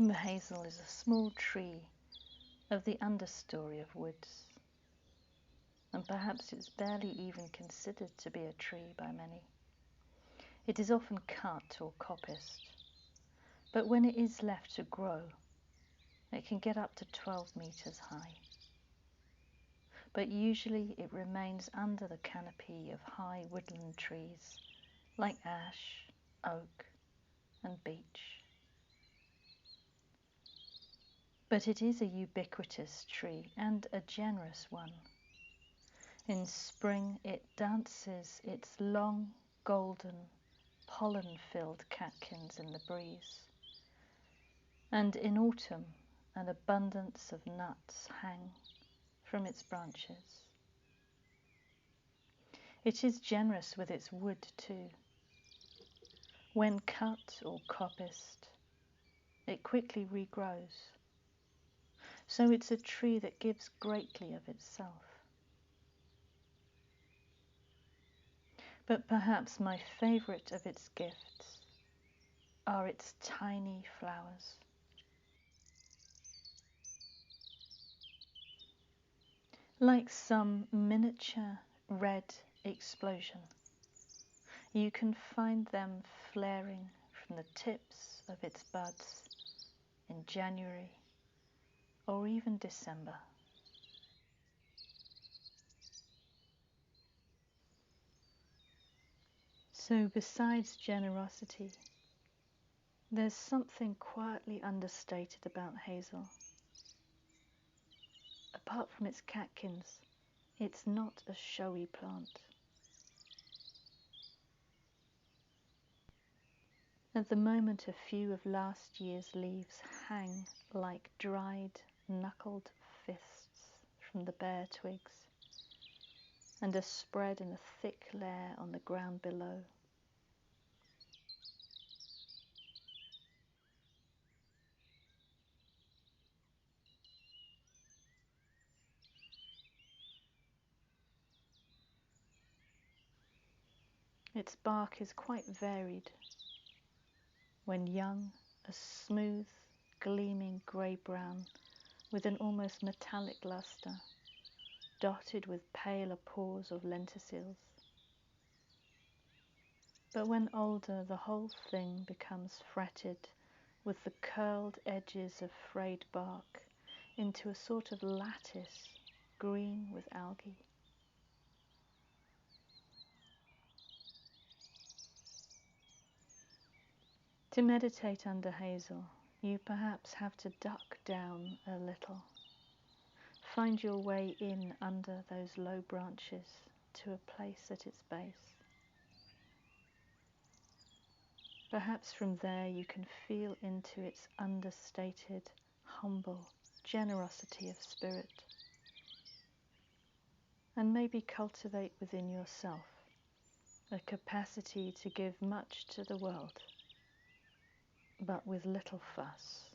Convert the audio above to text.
The hazel is a small tree of the understory of woods, and perhaps it's barely even considered to be a tree by many. It is often cut or coppiced, but when it is left to grow, it can get up to 12 meters high. But usually it remains under the canopy of high woodland trees like ash, oak, and beech. But it is a ubiquitous tree and a generous one. In spring it dances its long, golden, pollen-filled catkins in the breeze, and in autumn an abundance of nuts hang from its branches. It is generous with its wood too. When cut or coppiced, it quickly regrows. So it's a tree that gives greatly of itself. But perhaps my favourite of its gifts are its tiny flowers. Like some miniature red explosion, you can find them flaring from the tips of its buds in January or even December. So besides generosity, there's something quietly understated about hazel. Apart from its catkins, it's not a showy plant. At the moment, a few of last year's leaves hang like dried, knuckled fists from the bare twigs, and are spread in a thick layer on the ground below. Its bark is quite varied. When young, a smooth, gleaming grey-brown with an almost metallic lustre, dotted with paler pores of lenticels. But when older, the whole thing becomes fretted with the curled edges of frayed bark into a sort of lattice, green with algae. To meditate under hazel, you perhaps have to duck down a little. Find your way in under those low branches to a place at its base. Perhaps from there you can feel into its understated, humble generosity of spirit, and maybe cultivate within yourself a capacity to give much to the world, but with little fuss.